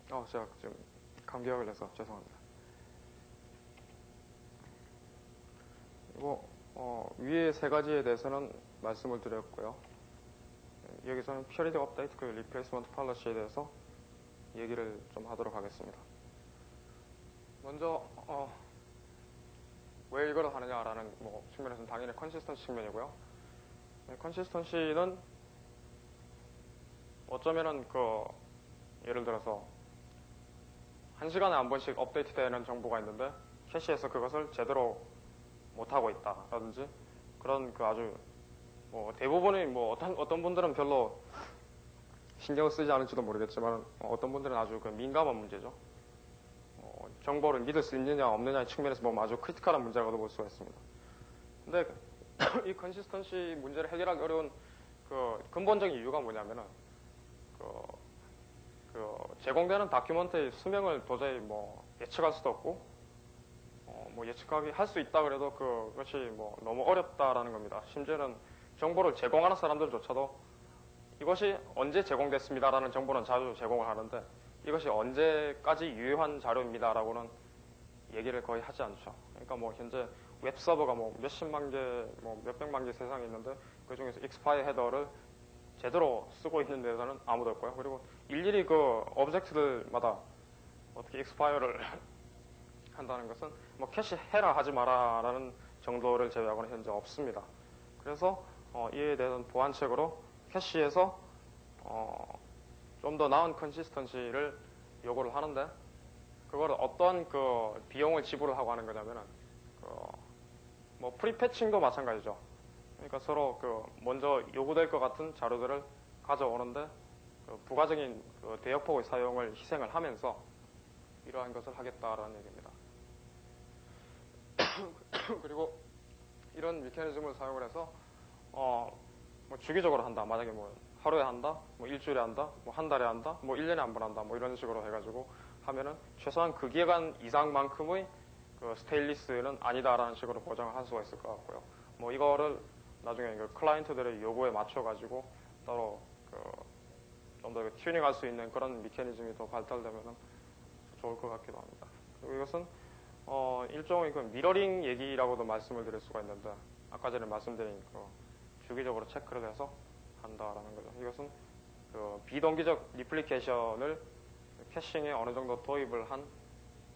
제가 지금 감기약을 내서 죄송합니다. 그리고 위에 세 가지에 대해서는 말씀을 드렸고요. 여기서는 periodic update 그리고 replacement policy에 대해서 얘기를 좀 하도록 하겠습니다. 먼저 왜 이걸 하느냐라는 측면에서는 당연히 컨시스턴시 측면이고요. 컨시스턴시는 어쩌면은 예를 들어서 1시간에 한 번씩 업데이트되는 정보가 있는데 캐시에서 그것을 제대로 못하고 있다라든지 그런 아주 대부분의 어떤 분들은 별로 신경을 쓰지 않을지도 모르겠지만 어떤 분들은 아주 민감한 문제죠. 정보를 믿을 수 있느냐 없느냐의 측면에서 보면 아주 크리티컬한 문제라고도 볼 수가 있습니다. 근데 이 컨시스턴시 문제를 해결하기 어려운 근본적인 이유가 뭐냐면은 제공되는 다큐멘트의 수명을 도저히 예측할 수도 없고 예측하기 할 수 있다 그래도 그것이 너무 어렵다라는 겁니다. 심지어는 정보를 제공하는 사람들조차도 이것이 언제 제공됐습니다라는 정보는 자주 제공을 하는데 이것이 언제까지 유효한 자료입니다라고는 얘기를 거의 하지 않죠. 그러니까 현재 웹서버가 몇십만 개, 몇백만 개 세상에 있는데 그 중에서 익스파이 헤더를 제대로 쓰고 있는 데서는 아무도 없고요. 그리고 일일이 오브젝트들마다 어떻게 익스파이어를 한다는 것은 캐시 해라 하지 마라라는 정도를 제외하고는 현재 없습니다. 그래서 이에 대한 보완책으로 캐시에서 좀 더 나은 컨시스턴시를 요구를 하는데 그걸 어떤 비용을 지불을 하고 하는 거냐면은 프리패칭도 마찬가지죠. 그러니까 서로 먼저 요구될 것 같은 자료들을 가져오는데 부가적인 대역폭의 사용을 희생을 하면서 이러한 것을 하겠다라는 얘기입니다. 그리고 이런 미케니즘을 사용을 해서 주기적으로 한다. 만약에 하루에 한다, 일주일에 한다, 한 달에 한다, 1년에 한 번 한다, 이런 식으로 해가지고 하면은 최소한 그 기간 이상만큼의 스테인리스는 아니다라는 식으로 보장을 할 수가 있을 것 같고요. 이거를 나중에 클라이언트들의 요구에 맞춰가지고 따로 좀 더 튜닝할 수 있는 그런 미케니즘이 더 발달되면 좋을 것 같기도 합니다. 그리고 이것은 일종의 미러링 얘기라고도 말씀을 드릴 수가 있는데 아까 전에 말씀드린 주기적으로 체크를 해서 한다라는 거죠. 이것은 비동기적 리플리케이션을 캐싱에 어느 정도 도입을 한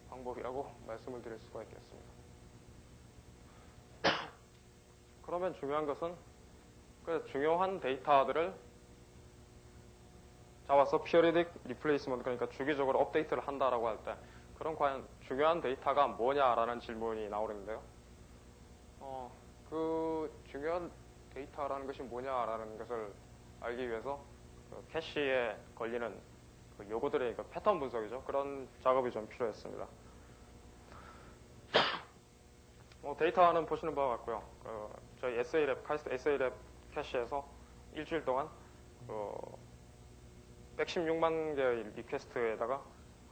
방법이라고 말씀을 드릴 수가 있겠습니다. 그러면 중요한 것은 중요한 데이터들을 잡아서 periodic replacement 그러니까 주기적으로 업데이트를 한다라고 할 때 그럼 과연 중요한 데이터가 뭐냐라는 질문이 나오는데요. 그 중요한 데이터라는 것이 뭐냐라는 것을 알기 위해서 캐시에 걸리는 요구들의 패턴 분석이죠. 그런 작업이 좀 필요했습니다. 데이터는 보시는 바와 같고요. 저희 SA랩, 카이스트 SA랩 캐시에서 일주일 동안 116만 개의 리퀘스트에다가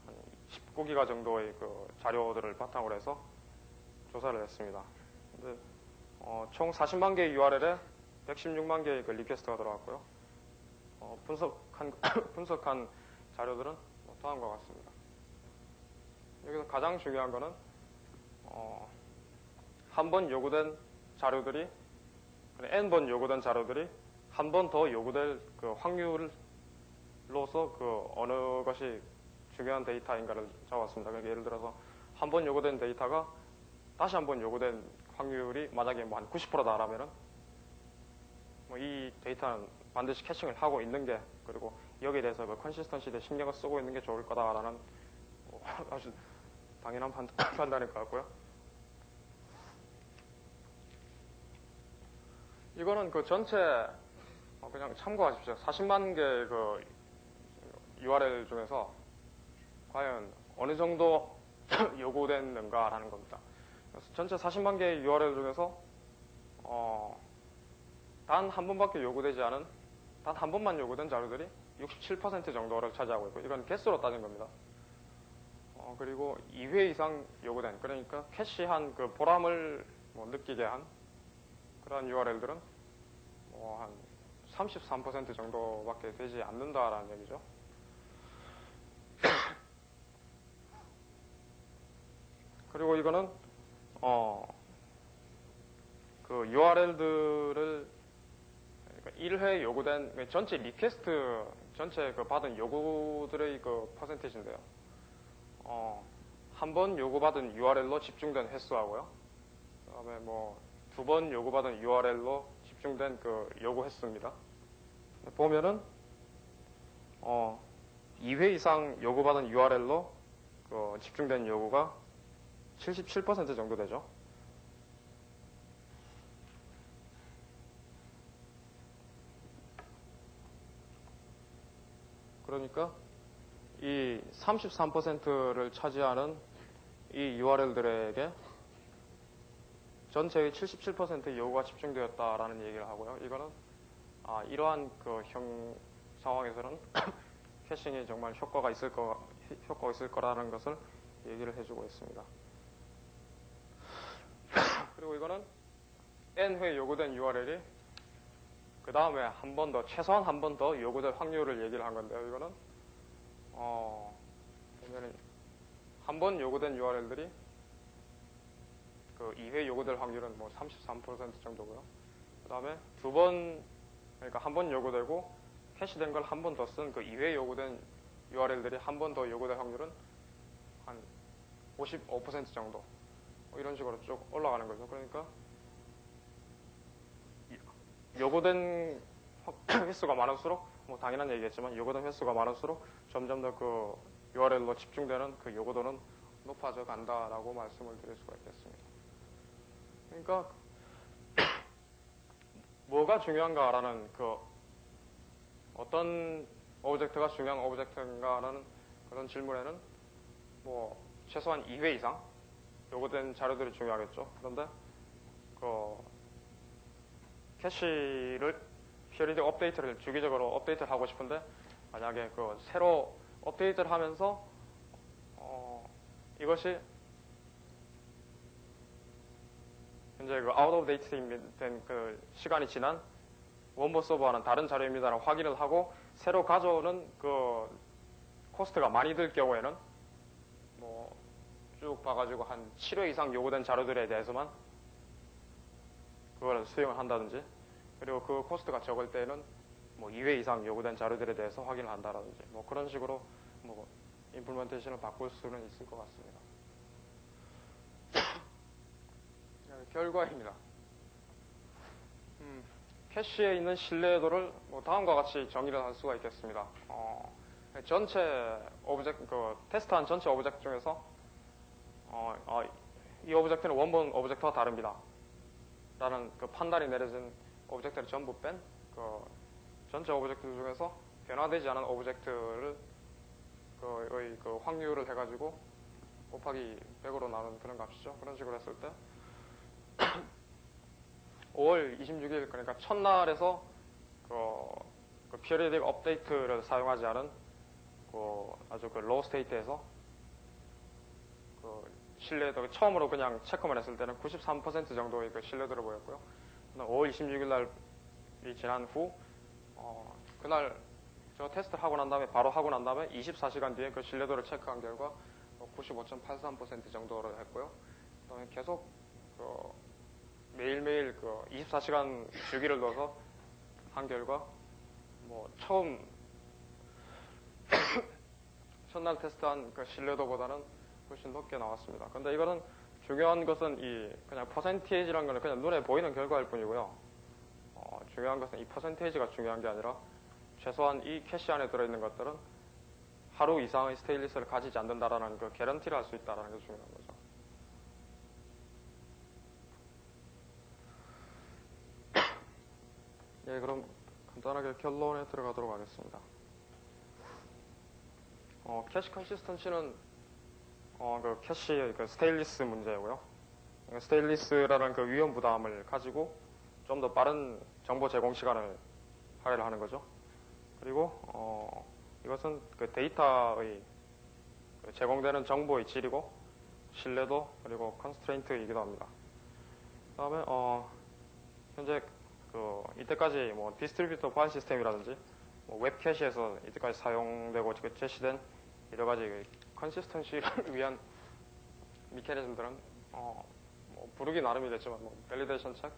한 19기가 정도의 자료들을 바탕으로 해서 조사를 했습니다. 근데 총 40만 개의 URL에 116만 개의 리퀘스트가 들어왔고요. 분석한 자료들은 다음과 같습니다. 여기서 가장 중요한 거는 한 번 요구된 자료들이 n번 요구된 자료들이 한 번 더 요구될 확률로서 어느 것이 중요한 데이터인가를 잡았습니다. 그러니까 예를 들어서 한 번 요구된 데이터가 다시 한 번 요구된 확률이 만약에 한 90%다라면은 이 데이터는 반드시 캐싱을 하고 있는 게 그리고 여기에 대해서 컨시스턴시에 신경을 쓰고 있는 게 좋을 거다라는 아주 당연한 판단일 것 같고요. 이거는 전체 그냥 참고하십시오. 40만 개 URL 중에서 과연 어느 정도 요구됐는가라는 겁니다. 그래서 전체 40만 개의 URL 중에서 단 한 번밖에 요구되지 않은 단 한 번만 요구된 자료들이 67% 정도를 차지하고 있고 이건 개수로 따진 겁니다. 그리고 2회 이상 요구된 그러니까 캐시한 보람을 느끼게 한 그런 URL들은 한 33% 정도밖에 되지 않는다라는 얘기죠. 그리고 이거는 그 URL들을 그러니까 1회 요구된 전체 리퀘스트 전체 그 받은 요구들의 그 퍼센티지인데요. 한 번 요구받은 URL로 집중된 횟수하고요. 그다음에 뭐 두 번 요구받은 URL로 집중된 그 요구 횟수입니다. 보면은 2회 이상 요구받은 URL로 그 집중된 요구가 77% 정도 되죠. 그러니까 이 33%를 차지하는 이 URL들에게 전체의 77%의 요구가 집중되었다라는 얘기를 하고요. 이거는 이러한 그 상황에서는 캐싱이 정말 효과가 있을 거라는 것을 얘기를 해주고 있습니다. 그리고 이거는 n회 요구된 URL이 그 다음에 한 번 더, 최소한 한 번 더 요구될 확률을 얘기를 한 건데요. 이거는 보면은 한 번 요구된 URL들이 그 2회 요구될 확률은 뭐 33% 정도고요. 그 다음에 두 번, 그러니까 한 번 요구되고 캐시된 걸 한 번 더 쓴 그 2회 요구된 URL들이 한 번 더 요구될 확률은 한 55% 정도. 이런 식으로 쭉 올라가는 거죠. 그러니까 요구된 횟수가 많을수록 뭐 당연한 얘기겠지만 요구된 횟수가 많을수록 점점 더 그 URL로 집중되는 그 요구도는 높아져 간다라고 말씀을 드릴 수가 있겠습니다. 그러니까 뭐가 중요한가라는 그 어떤 오브젝트가 중요한 오브젝트인가라는 그런 질문에는 뭐 최소한 2회 이상 요구된 자료들이 중요하겠죠. 그런데 그 캐시를 피어리딕 업데이트를 주기적으로 업데이트를 하고 싶은데 만약에 그 새로 업데이트를 하면서 이것이 현재 그 아웃 오브 데이트 된 그 시간이 지난 원본 서버와는 다른 자료입니다라고 확인을 하고 새로 가져오는 그 코스트가 많이 들 경우에는 뭐 쭉 봐가지고 한 7회 이상 요구된 자료들에 대해서만 그걸 수용을 한다든지 그리고 그 코스트가 적을 때는 뭐 2회 이상 요구된 자료들에 대해서 확인을 한다든지 뭐 그런 식으로 뭐 임플리먼테이션을 바꿀 수는 있을 것 같습니다. 결과입니다. 캐시에 있는 신뢰도를 뭐 다음과 같이 정의를 할 수가 있겠습니다. 전체 오브젝트, 그 테스트한 전체 오브젝트 중에서 이 오브젝트는 원본 오브젝트와 다릅니다. 라는 그 판단이 내려진 오브젝트를 전부 뺀 그 전체 오브젝트 중에서 변화되지 않은 오브젝트를 그 확률을 해가지고 곱하기 100으로 나눈 그런 값이죠. 그런 식으로 했을 때 5월 26일 그러니까 첫날에서 그 피어리딕 업데이트를 사용하지 않은 아주 그 로우 스테이트에서 그 신뢰도 처음으로 그냥 체크만 했을 때는 93% 정도의 그 신뢰도를 보였고요. 5월 26일 날이 지난 후 그날 저 테스트를 하고 난 다음에 바로 하고 난 다음에 24시간 뒤에 그 신뢰도를 체크한 결과 95.83% 정도를 했고요. 그다음에 계속 매일매일 24시간 주기를 넣어서 한 결과 뭐 처음 첫날 테스트한 그 신뢰도보다는 훨씬 높게 나왔습니다. 근데 이거는 중요한 것은 그냥 퍼센티지라는 거는 그냥 눈에 보이는 결과일 뿐이고요. 중요한 것은 이 퍼센테이지가 중요한 게 아니라 최소한 이 캐시 안에 들어있는 것들은 하루 이상의 스테일리스를 가지지 않는다라는 그 개런티를 할 수 있다는 게 중요한 거죠. 예, 그럼 간단하게 결론에 들어가도록 하겠습니다. 캐시 컨시스턴시는 그 캐시의 그 스테일리스 문제고요. 스테일리스라는 그 위험 부담을 가지고 좀 더 빠른 정보 제공 시간을 할애를 하는 거죠. 그리고 이것은 그 데이터의 그 제공되는 정보의 질이고 신뢰도 그리고 컨스트레인트이기도 합니다. 그다음에 현재 이때까지 뭐 디스트리뷰터 파일 시스템이라든지 뭐 웹 캐시에서 이때까지 사용되고 제시된 여러 가지 컨시스턴시를 위한 미케니즘들은 뭐 부르기 나름이겠지만 뭐 밸리데이션 체크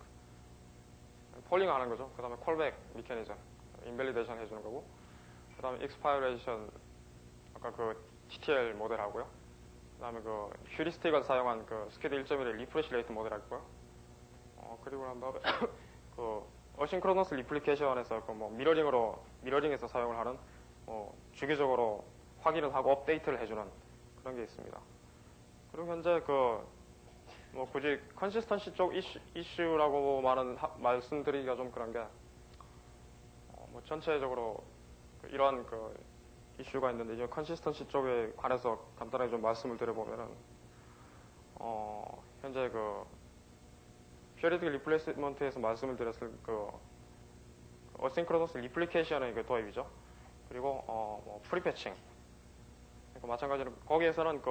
폴링 하는 거죠. 그 다음에 콜백 미케니즘, 인밸리데이션 해주는 거고, 그 다음에 익스파이레이션, 아까 그 TTL 모델 하고요. 그 다음에 그 휴리스틱을 사용한 그 스캐드 1.1의 리프레시 레이트 모델 하고요. 그리고 난 다음에 그 어싱크로너스 리플리케이션에서 그 뭐 미러링에서 사용을 하는 주기적으로 확인을 하고 업데이트를 해주는 그런 게 있습니다. 그리고 현재 뭐 굳이 컨시스턴시 쪽 이슈라고 말씀드리기가 좀 그런 게, 뭐 전체적으로 이러한 이슈가 있는데, 이제 컨시스턴시 쪽에 관해서 간단하게 좀 말씀을 드려보면은, 현재 피어리틱 리플레이스먼트에서 말씀을 드렸을 어싱크로너스 리플리케이션의 도입이죠. 그리고 뭐 프리패칭. 그러니까 마찬가지로 거기에서는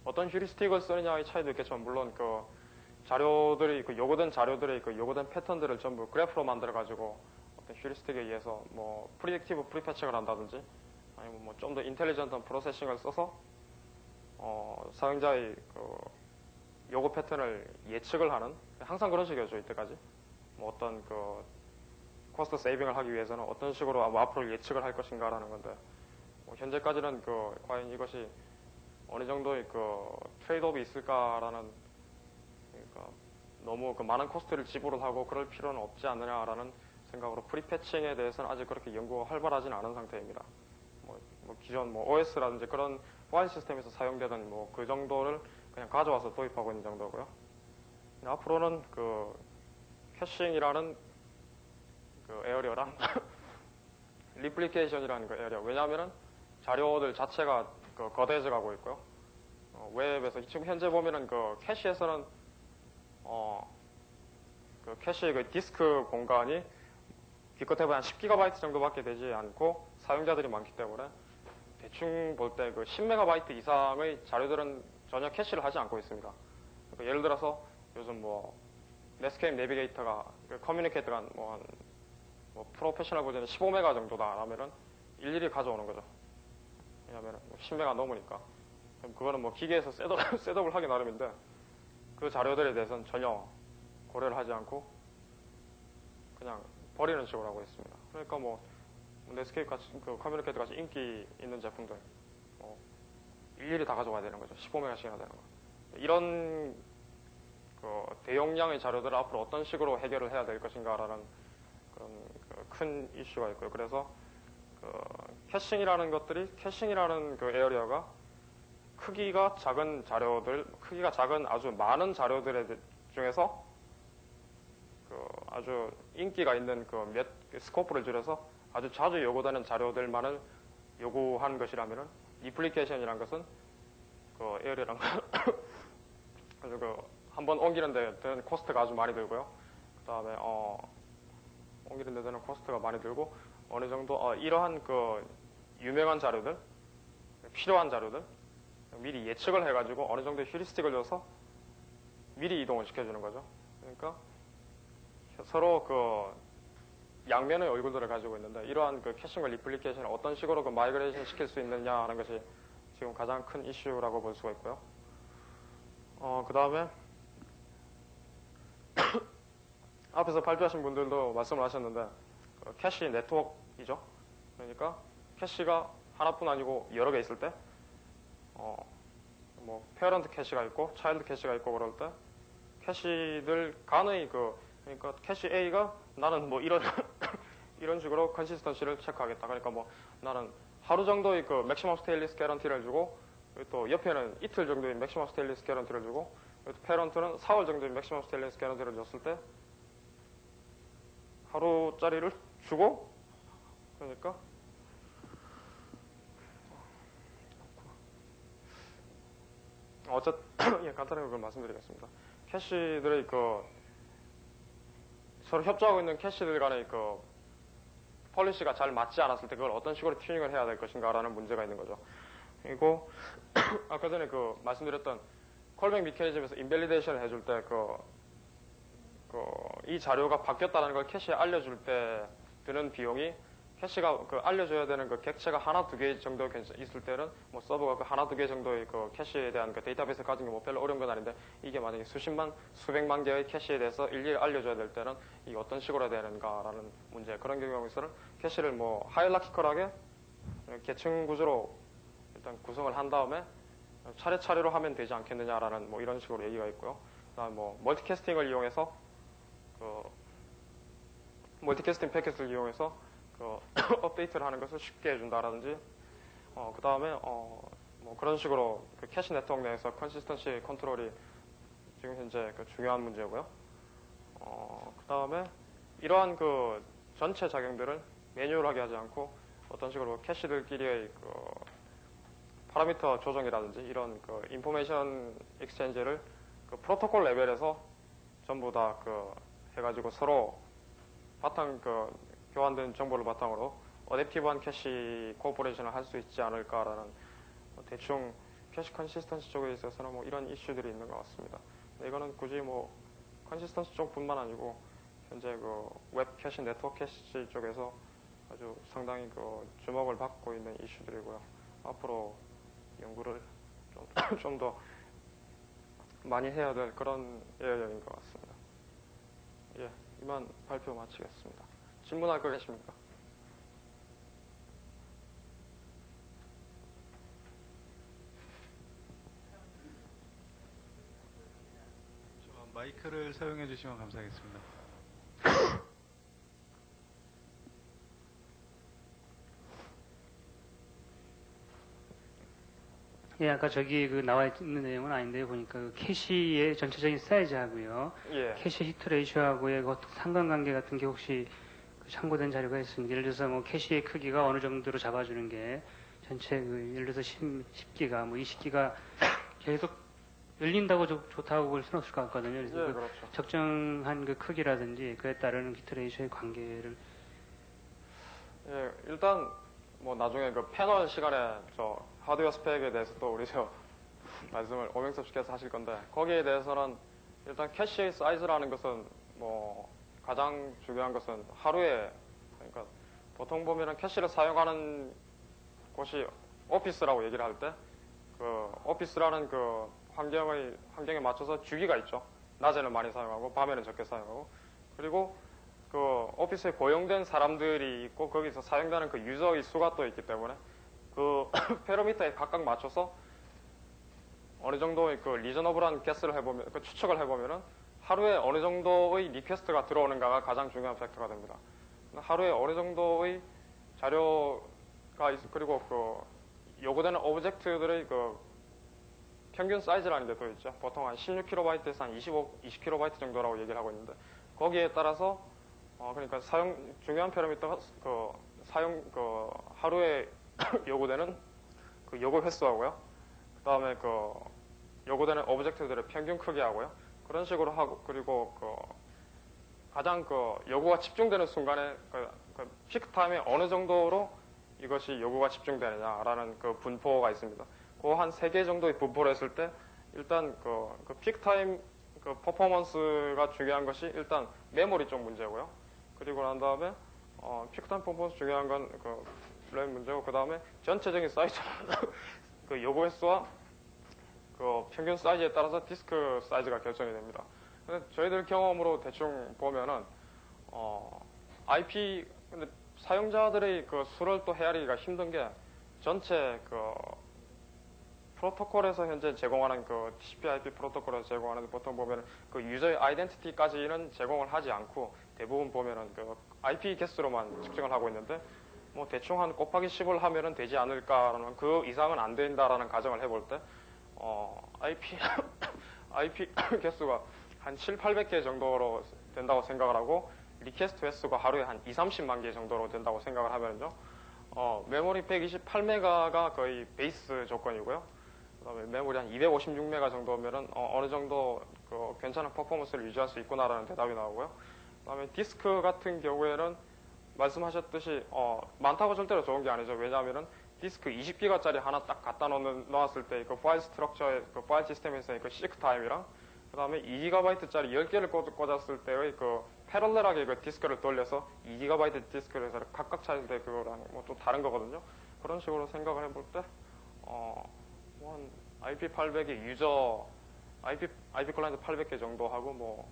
어떤 휴리스틱을 쓰느냐의 차이도 있겠지만, 물론 자료들이 요구된 자료들의 요구된 패턴들을 전부 그래프로 만들어 가지고 어떤 휴리스틱에 의해서 뭐 프리딕티브 프리패칭을 한다든지, 아니면 뭐 좀 더 인텔리전트한 프로세싱을 써서 사용자의 요구 패턴을 예측을 하는, 항상 그런 식이었죠 이때까지. 뭐 어떤 코스트 세이빙을 하기 위해서는 어떤 식으로 앞으로 예측을 할 것인가라는 건데, 뭐 현재까지는 과연 이것이 어느 정도의 트레이드업이 있을까라는, 그러니까 너무 많은 코스트를 지불을 하고 그럴 필요는 없지 않느냐라는 생각으로 프리패칭에 대해서는 아직 그렇게 연구가 활발하진 않은 상태입니다. 뭐 기존 OS라든지 그런 파일 시스템에서 사용되던 그 정도를 그냥 가져와서 도입하고 있는 정도고요. 앞으로는 캐싱이라는 에어리어랑 리플리케이션이라는 에어리어. 왜냐하면은 자료들 자체가 거대해져 가고 있고요. 웹에서 지금 현재 보면은 캐시에서는 캐시의 디스크 공간이 기껏 해봐야 한 10GB 정도밖에 되지 않고 사용자들이 많기 때문에 대충 볼 때 10MB 이상의 자료들은 전혀 캐시를 하지 않고 있습니다. 그러니까 예를 들어서 요즘 넷스케이프 내비게이터가 커뮤니케이터가 한 프로페셔널 버전이 15메가 정도다 라면은 일일이 가져오는 거죠. 왜냐하면 10메가 넘으니까. 그럼 그거는 기계에서 셋업을 하기 나름인데, 그 자료들에 대해서는 전혀 고려를 하지 않고 그냥 버리는 식으로 하고 있습니다. 그러니까 넷스케이프 같이 커뮤니케이터 같이 인기 있는 제품들 일일이 다 가져와야 되는 거죠. 15메가씩이나 되는 거. 이런 대용량의 자료들을 앞으로 어떤 식으로 해결을 해야 될 것인가라는 그런 큰 이슈가 있고요. 그래서 캐싱이라는 에어리어가 크기가 작은 아주 많은 자료들 중에서 아주 인기가 있는 스코프를 줄여서 아주 자주 요구되는 자료들만을 요구하는 것이라면은, 리플리케이션이라는 것은 에어리어랑 아주 한번 옮기는 데 드는 코스트가 아주 많이 들고요. 그 다음에 옮기는 데 드는 코스트가 많이 들고, 어느 정도 이러한 유명한 자료들, 필요한 자료들 미리 예측을 해가지고 어느 정도 휴리스틱을 줘서 미리 이동을 시켜주는 거죠. 그러니까 서로 양면의 얼굴들을 가지고 있는데, 이러한 캐싱과 리플리케이션을 어떤 식으로 마이그레이션 시킬 수 있느냐 하는 것이 지금 가장 큰 이슈라고 볼 수가 있고요. 그 다음에 앞에서 발표하신 분들도 말씀을 하셨는데, 캐시 네트워크이죠. 그러니까 캐시가 하나뿐 아니고 여러 개 있을 때, 페어런트 캐시가 있고 차일드 캐시가 있고 그럴 때, 캐시들 간의 그러니까 캐시 A가 나는 이런 식으로 컨시스턴시를 체크하겠다. 그러니까 나는 하루 정도의 맥시멈 스테일리스 개런티를 주고, 또 옆에는 이틀 정도의 맥시멈 스테일리스 개런티를 주고, 또 페런트는 4월 정도의 맥시멈 스테일리스 개런티를 줬을 때 하루짜리를 주고, 그러니까 예, 간단하게 그걸 말씀드리겠습니다. 캐시들의 서로 협조하고 있는 캐시들 간의 폴리시가 잘 맞지 않았을 때 그걸 어떤 식으로 튜닝을 해야 될 것인가라는 문제가 있는 거죠. 그리고 아까 전에 말씀드렸던 콜백 미케니즘에서 인밸리데이션을 해줄 때 이 자료가 바뀌었다는 걸 캐시에 알려줄 때 드는 비용이 캐시가 그 알려줘야 되는 그 객체가 하나 두 개 정도 있을 때는 뭐 서버가 그 하나 두 개 정도의 그 캐시에 대한 그 데이터베이스 가진 게 뭐 별로 어려운 건 아닌데 이게 만약에 수십만 수백만 개의 캐시에 대해서 일일이 알려줘야 될 때는 이게 어떤 식으로 해야 되는가라는 문제. 그런 경우에서는 캐시를 뭐 하이라키컬하게 계층 구조로 일단 구성을 한 다음에 차례차례로 하면 되지 않겠느냐라는 뭐 이런 식으로 얘기가 있고요. 그다음 뭐 멀티캐스팅을 이용해서 그 멀티캐스팅 패킷을 이용해서 그 업데이트를 하는 것을 쉽게 해준다라든지, 그 다음에 뭐 그런 식으로 그 캐시 네트워크 내에서 컨시스턴시 컨트롤이 지금 현재 그 중요한 문제고요. 그 다음에 이러한 그 전체 작용들을 매뉴얼하게 하지 않고 어떤 식으로 캐시들끼리의 그 파라미터 조정이라든지 이런 그 인포메이션 익스체인지를 그 프로토콜 레벨에서 전부 다 그 해가지고 서로 바탕 그 교환된 정보를 바탕으로 어댑티브한 캐시 코퍼레이션을 할 수 있지 않을까라는 대충 캐시 컨시스턴시 쪽에 있어서는 뭐 이런 이슈들이 있는 것 같습니다. 이거는 굳이 뭐 컨시스턴시 쪽뿐만 아니고 현재 그 웹 캐시, 네트워크 캐시 쪽에서 아주 상당히 그 주목을 받고 있는 이슈들이고요. 앞으로 연구를 좀 더 많이 해야 될 그런 에어인 것 같습니다. 예, 이만 발표 마치겠습니다. 질문할 거 계십니까? 마이크를 사용해 주시면 감사하겠습니다. 예, 아까 저기 그 나와 있는 내용은 아닌데 보니까 그 캐시의 전체적인 사이즈하고요, 예. 캐시 히트 레이쇼하고의 그 상관관계 같은 게 혹시 그 참고된 자료가 있습니다. 예를 들어서 뭐 캐시의 크기가 어느 정도로 잡아주는 게 전체 그 예를 들어서 10기가 뭐 20기가 계속 열린다고 좋다고 볼 수는 없을 것 같거든요. 그래서 예, 그 그렇죠. 적정한 그 크기라든지 그에 따르는 히트 레이쇼의 관계를 예, 일단 뭐 나중에 그 패널 시간에 저 하드웨어 스펙에 대해서 또 우리 저 말씀을 오명섭 씨께서 하실 건데 거기에 대해서는 일단 캐시 사이즈라는 것은 뭐 가장 중요한 것은 하루에 그러니까 보통 보면은 캐시를 사용하는 곳이 오피스라고 얘기를 할 때 그 오피스라는 그 환경에 맞춰서 주기가 있죠. 낮에는 많이 사용하고 밤에는 적게 사용하고 그리고 그 오피스에 고용된 사람들이 있고 거기서 사용되는 그 유저의 수가 또 있기 때문에 그 페로미터에 각각 맞춰서 어느 정도의 그 리저너블한 개수를 해보면 그 추측을 해보면은 하루에 어느 정도의 리퀘스트가 들어오는가가 가장 중요한 팩터가 됩니다. 하루에 어느 정도의 자료가 그리고 그 요구되는 오브젝트들의 그 평균 사이즈라는 게 또 있죠. 보통 한 16kb에서 한 20kb 정도라고 얘기를 하고 있는데 거기에 따라서 그러니까 중요한 패러미터가 하루에 요구되는 그 요구 횟수하고요. 그 다음에 그 요구되는 오브젝트들의 평균 크기하고요. 그런 식으로 하고, 그리고 그 가장 그 요구가 집중되는 순간에 그 피크 타임에 어느 정도로 이것이 요구가 집중되느냐라는 그 분포가 있습니다. 그 한 3개 정도의 분포를 했을 때 일단 그 피크 타임 그 퍼포먼스가 중요한 것이 일단 메모리 쪽 문제고요. 그리고 난 다음에 피크타임 퍼포먼스 중요한 건 그 램 문제고 그 다음에 전체적인 사이즈 그 요구 횟수와 그 평균 사이즈에 따라서 디스크 사이즈가 결정이 됩니다. 근데 저희들 경험으로 대충 보면은 IP 근데 사용자들의 그 수를 또 헤아리기가 힘든 게 전체 그 프로토콜에서 현재 제공하는 그 TCP/IP 프로토콜에서 제공하는 보통 보면 그 유저의 아이덴티티까지는 제공을 하지 않고 대부분 보면은 그 IP 개수로만 측정을 하고 있는데 뭐 대충 한 곱하기 10을 하면은 되지 않을까라는 그 이상은 안 된다라는 가정을 해볼 때 IP 개수가 한 7, 800개 정도로 된다고 생각을 하고 리퀘스트 횟수가 하루에 한 2, 30만 개 정도로 된다고 생각을 하면요. 메모리 128메가가 거의 베이스 조건이고요. 그다음에 메모리 한 256메가 정도면은 어느 정도 그 괜찮은 퍼포먼스를 유지할 수 있구나라는 대답이 나오고요. 그다음에 디스크 같은 경우에는 말씀하셨듯이 많다고 절대로 좋은 게 아니죠. 왜냐하면은 디스크 20기가짜리 하나 딱 갖다 놓았을 때 그 파일 스트럭처의 그 파일 시스템에서의 그 시크 타임이랑 그 다음에 2GB짜리 10개를 꽂았을 때의 그 패럴렐하게 그 디스크를 돌려서 2GB 디스크를 해서 각각 찾을 때 그거랑 뭐 좀 다른 거거든요. 그런 식으로 생각을 해볼 때, 뭐 IP800의 유저, IP 클라이언트 800개 정도 하고, 뭐,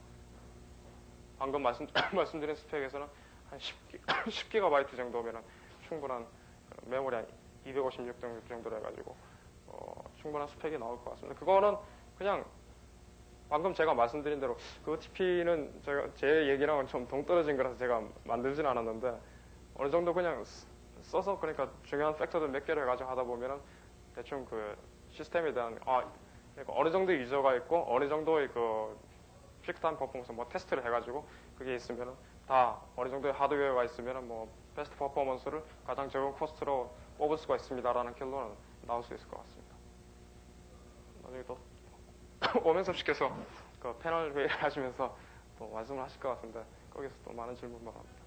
방금 말씀드린 스펙에서는 한 10GB 정도면 충분한 메모리 한 256 정도로 해가지고, 충분한 스펙이 나올 것 같습니다. 그거는 그냥 방금 제가 말씀드린 대로 그 OTP는 제 얘기랑은 좀 동떨어진 거라서 제가 만들진 않았는데 어느 정도 그냥 써서 그러니까 중요한 팩터들 몇 개를 해가지고 하다 보면은 대충 그 시스템에 대한 그러니까 어느 정도의 유저가 있고 어느 정도의 그 피크타임 퍼포먼스 뭐 테스트를 해가지고 그게 있으면은 다 어느 정도의 하드웨어가 있으면은 뭐 베스트 퍼포먼스를 가장 적은 코스트로 뽑을 수가 있습니다라는 결론은 나올 수 있을 것 같습니다. 나중에 또 오면섭 씨께서 그 패널 회의를 하시면서 또 말씀을 하실 것 같은데 거기서 또 많은 질문 바랍니다.